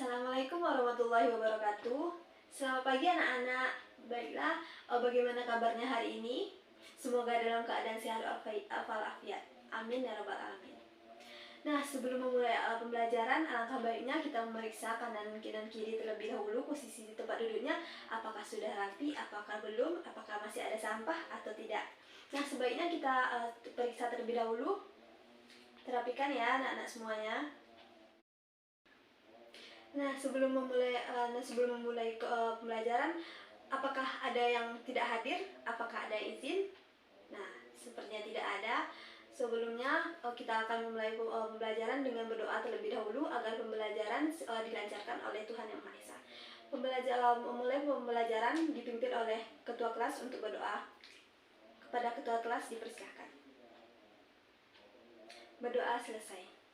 Assalamualaikum warahmatullahi wabarakatuh. Selamat pagi anak-anak. Baiklah, bagaimana kabarnya hari ini? Semoga dalam keadaan sehat walafiat. Amin ya rabbal alamin. Nah, sebelum memulai pembelajaran, alangkah baiknya kita memeriksa kanan dan kiri terlebih dahulu posisi di tempat duduknya. Apakah sudah rapi, apakah belum, apakah masih ada sampah atau tidak. Nah, sebaiknya kita periksa terlebih dahulu. Terapikan ya anak-anak semuanya. Nah, sebelum memulai pembelajaran, apakah ada yang tidak hadir? Apakah ada izin? Nah, sepertinya tidak ada. Sebelumnya kita akan memulai pembelajaran dengan berdoa terlebih dahulu agar pembelajaran dilancarkan oleh Tuhan Yang Maha Esa. Memulai pembelajaran dipimpin oleh ketua kelas untuk berdoa. Kepada ketua kelas dipersilakan. Berdoa selesai.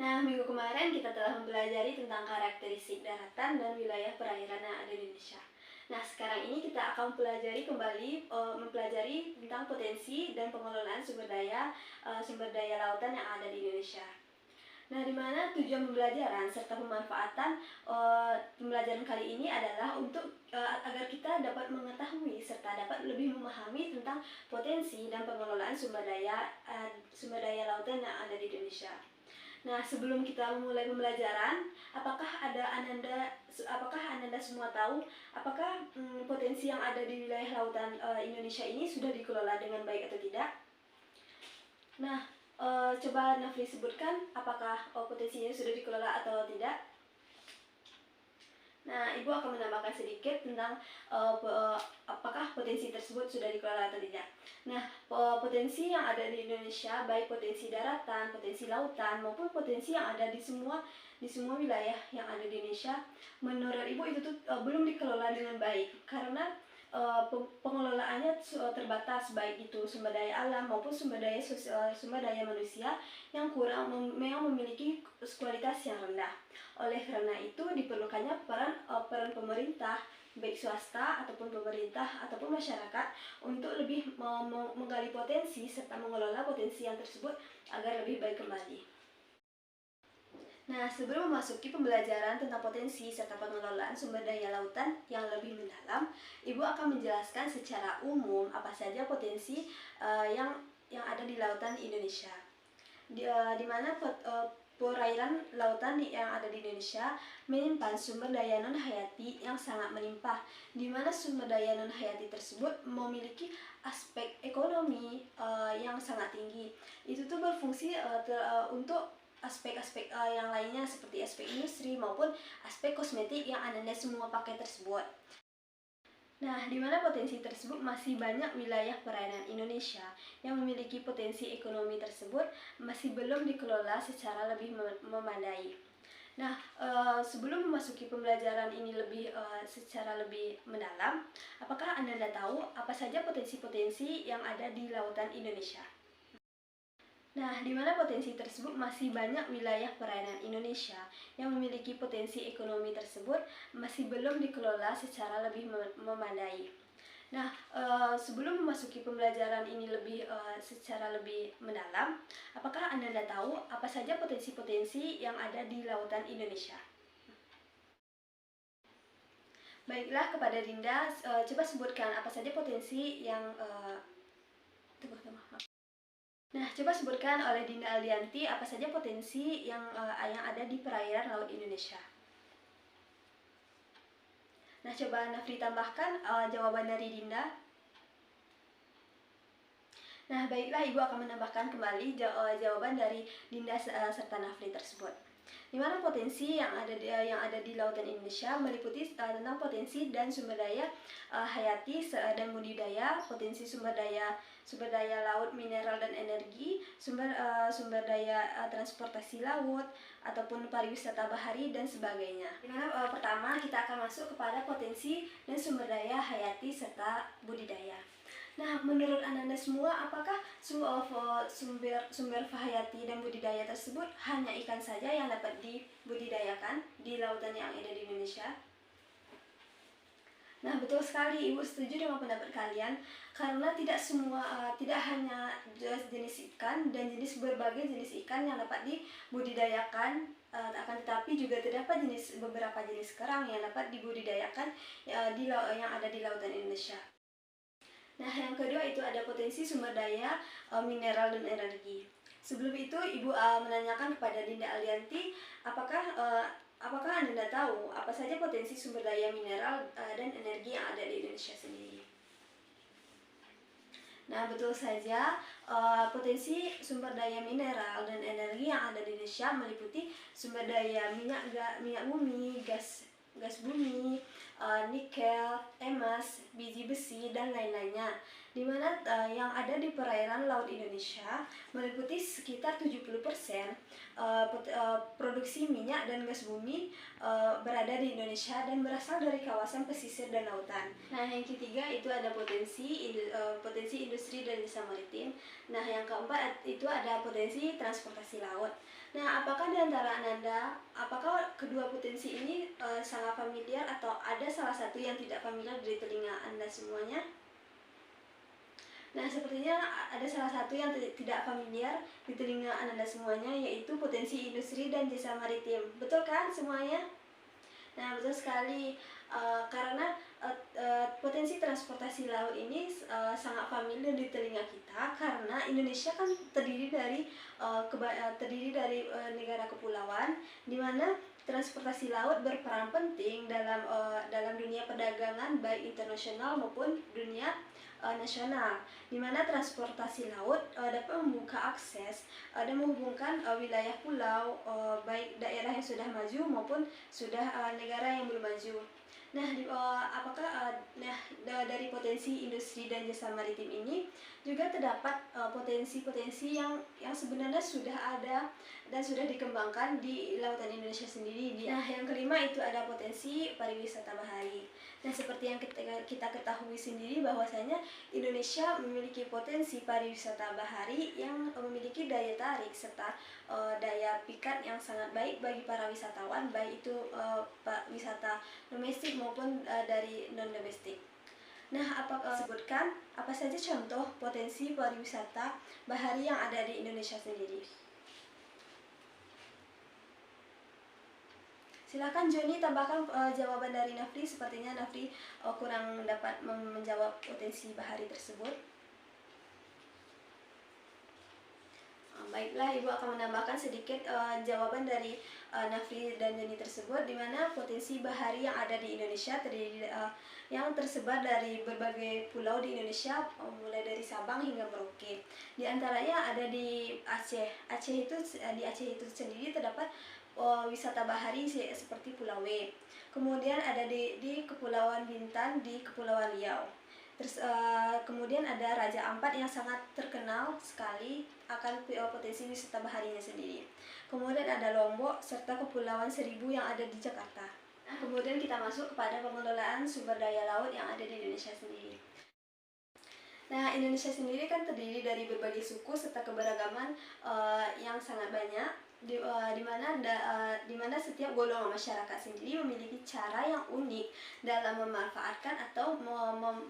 Nah, minggu kemarin kita telah mempelajari tentang karakteristik daratan dan wilayah perairan yang ada di Indonesia. Nah, sekarang ini kita akan mempelajari tentang potensi dan pengelolaan sumber daya lautan yang ada di Indonesia. Nah, di mana tujuan pembelajaran serta pemanfaatan pembelajaran kali ini adalah untuk agar kita dapat mengetahui serta dapat lebih memahami tentang potensi dan pengelolaan sumber daya lautan yang ada di Indonesia. Nah, sebelum kita memulai pembelajaran, apakah Ananda semua tahu apakah potensi yang ada di wilayah lautan Indonesia ini sudah dikelola dengan baik atau tidak? Nah, coba Nafri sebutkan apakah potensinya sudah dikelola atau tidak. Nah, Ibu akan menambahkan sedikit tentang apakah potensi tersebut sudah dikelola atau tidak. Nah, potensi yang ada di Indonesia, baik potensi daratan, potensi lautan, maupun potensi yang ada di semua wilayah yang ada di Indonesia, menurut Ibu itu tuh belum dikelola dengan baik karena pengelolaannya terbatas, baik itu sumber daya alam maupun sumber daya manusia yang memang memiliki kualitas yang rendah. Oleh karena itu diperlukannya peran pemerintah, baik swasta ataupun pemerintah ataupun masyarakat untuk lebih menggali potensi serta mengelola potensi yang tersebut agar lebih baik kembali. Nah, sebelum memasuki pembelajaran tentang potensi serta pengelolaan sumber daya lautan yang lebih mendalam, Ibu akan menjelaskan secara umum apa saja potensi yang ada di lautan Indonesia. Di mana perairan lautan yang ada di Indonesia menyimpan sumber daya non-hayati yang sangat melimpah, di mana sumber daya non-hayati tersebut memiliki aspek ekonomi yang sangat tinggi. Itu tuh berfungsi untuk aspek-aspek yang lainnya seperti aspek industri maupun aspek kosmetik yang Ananda semua pakai tersebut. Nah, di mana potensi tersebut masih banyak wilayah perairan Indonesia yang memiliki potensi ekonomi tersebut masih belum dikelola secara lebih memadai. Nah, sebelum memasuki pembelajaran ini secara lebih mendalam, apakah Anda tahu apa saja potensi-potensi yang ada di lautan Indonesia? Nah, di mana potensi tersebut masih banyak wilayah perairan Indonesia yang memiliki potensi ekonomi tersebut masih belum dikelola secara lebih memadai. Nah, sebelum memasuki pembelajaran ini secara lebih mendalam, apakah Anda tahu apa saja potensi-potensi yang ada di lautan Indonesia? Baiklah, kepada Dinda, coba sebutkan apa saja potensi yang Nah, coba sebutkan oleh Dinda Aldianti apa saja potensi yang ada di perairan laut Indonesia. Nah, coba Nafri tambahkan jawaban dari Dinda. Nah, baiklah, Ibu akan menambahkan kembali jawaban dari Dinda serta Nafri tersebut. Di mana potensi yang ada di lautan Indonesia meliputi tentang potensi dan sumber daya hayati dan budidaya, potensi sumber daya laut, mineral dan energi, sumber daya transportasi laut ataupun pariwisata bahari dan sebagainya. Di mana pertama kita akan masuk kepada potensi dan sumber daya hayati serta budidaya. Nah, menurut Ananda semua, apakah sumber hayati dan budidaya tersebut hanya ikan saja yang dapat dibudidayakan di lautan yang ada di Indonesia? Nah, betul sekali, Ibu setuju dengan pendapat kalian karena tidak hanya jenis ikan dan berbagai jenis ikan yang dapat dibudidayakan, akan tetapi juga terdapat beberapa jenis kerang yang dapat dibudidayakan yang ada di lautan Indonesia. Nah, yang kedua itu ada potensi sumber daya mineral dan energi. Sebelum itu, Ibu menanyakan kepada Dinda Alianti, apakah Anda tahu apa saja potensi sumber daya mineral dan energi yang ada di Indonesia sendiri? Nah, betul saja, potensi sumber daya mineral dan energi yang ada di Indonesia meliputi sumber daya minyak bumi, gas bumi, nikel, emas, biji besi, dan lain-lainnya, di mana yang ada di perairan laut Indonesia meliputi sekitar 70% produksi minyak dan gas bumi berada di Indonesia dan berasal dari kawasan pesisir dan lautan. Nah, yang ketiga itu ada potensi industri dan jasa maritim. Nah, yang keempat itu ada potensi transportasi laut. Nah, apakah di antara Anda, apakah kedua potensi ini sangat familiar atau ada salah satu yang tidak familiar dari telinga Anda semuanya? Nah, sepertinya ada salah satu yang tidak familiar di telinga Anda semuanya, yaitu potensi industri dan jasa maritim. Betul kan semuanya? Nah, betul sekali, karena potensi transportasi laut ini sangat familiar di telinga kita karena Indonesia kan terdiri dari negara kepulauan, di mana transportasi laut berperan penting dalam dunia perdagangan baik internasional maupun dunia nasional, di mana transportasi laut dapat membuka akses dan menghubungkan wilayah pulau, baik daerah yang sudah maju maupun sudah negara yang belum maju. Nah, dari potensi industri dan jasa maritim ini juga terdapat potensi-potensi yang sebenarnya sudah ada dan sudah dikembangkan di lautan Indonesia sendiri. Nah, yang kelima itu ada potensi pariwisata bahari. Nah, seperti yang kita ketahui sendiri bahwasanya Indonesia memiliki potensi pariwisata bahari yang memiliki daya tarik serta daya pikat yang sangat baik bagi para wisatawan, baik itu wisata domestik maupun dari non domestik. Nah, sebutkan apa saja contoh potensi pariwisata bahari yang ada di Indonesia sendiri? Silakan Joni tambahkan jawaban dari Nafri. Sepertinya Nafri kurang dapat menjawab potensi bahari tersebut. Baiklah, Ibu akan menambahkan sedikit jawaban dari Nafri dan Joni tersebut, di mana potensi bahari yang ada di Indonesia yang tersebar dari berbagai pulau di Indonesia, mulai dari Sabang hingga Merauke. Di antaranya ada di Aceh. Di Aceh itu sendiri terdapat wisata bahari seperti Pulau W. Kemudian ada di Kepulauan Bintan, di Kepulauan Riau. Kemudian ada Raja Ampat yang sangat terkenal sekali akan potensi wisata baharinya sendiri. Kemudian ada Lombok serta Kepulauan Seribu yang ada di Jakarta. Nah, kemudian kita masuk kepada pengelolaan sumber daya laut yang ada di Indonesia sendiri. Nah, Indonesia sendiri kan terdiri dari berbagai suku serta keberagaman yang sangat banyak, di mana setiap golongan masyarakat sendiri memiliki cara yang unik dalam memanfaatkan atau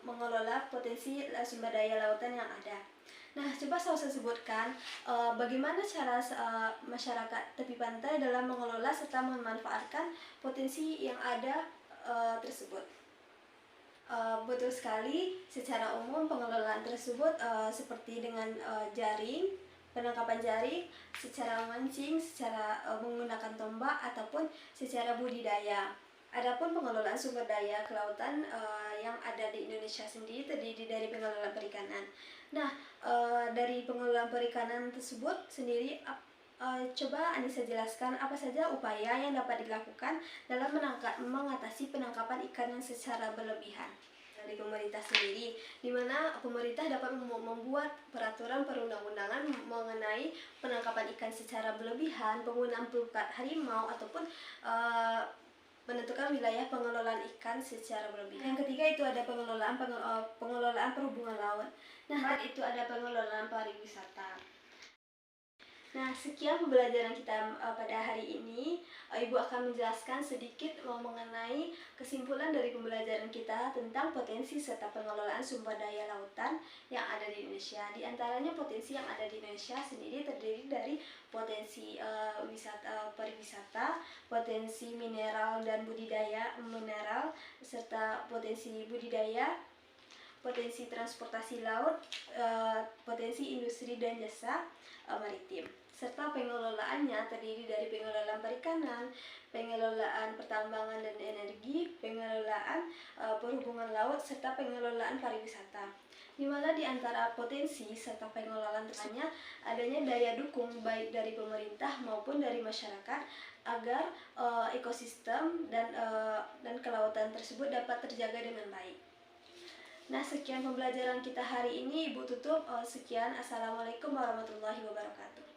mengelola potensi sumber daya lautan yang ada. Nah, coba saya sebutkan bagaimana cara masyarakat tepi pantai dalam mengelola serta memanfaatkan potensi yang ada tersebut. Betul sekali, secara umum pengelolaan tersebut seperti dengan penangkapan jaring, secara memancing, secara menggunakan tombak, ataupun secara budidaya. Adapun pengelolaan sumber daya kelautan yang ada di Indonesia sendiri terdiri dari pengelolaan perikanan. Nah, dari pengelolaan perikanan tersebut sendiri, coba Anissa jelaskan apa saja upaya yang dapat dilakukan dalam mengatasi penangkapan ikan yang secara berlebihan dari pemerintah sendiri, di mana pemerintah dapat membuat peraturan perundang-undangan mengenai penangkapan ikan secara berlebihan, penggunaan pukat harimau, ataupun menentukan wilayah pengelolaan ikan secara berlebihan. Yang ketiga itu ada pengelolaan perhubungan laut. Nah, itu ada pengelolaan pariwisata. Nah, sekian pembelajaran kita pada hari ini. Ibu akan menjelaskan sedikit mengenai kesimpulan dari pembelajaran kita tentang potensi serta pengelolaan sumber daya lautan yang ada di Indonesia. Di antaranya potensi yang ada di Indonesia sendiri terdiri dari potensi pariwisata, potensi mineral dan budidaya mineral, serta potensi budidaya, potensi transportasi laut, potensi industri dan jasa maritim, serta pengelolaannya terdiri dari pengelolaan perikanan, pengelolaan pertambangan dan energi, pengelolaan perhubungan laut, serta pengelolaan pariwisata. Di mana di antara potensi serta pengelolaan tersebut adanya daya dukung baik dari pemerintah maupun dari masyarakat agar ekosistem dan kelautan tersebut dapat terjaga dengan baik. Nah, sekian pembelajaran kita hari ini. Ibu tutup. Sekian. Assalamualaikum warahmatullahi wabarakatuh.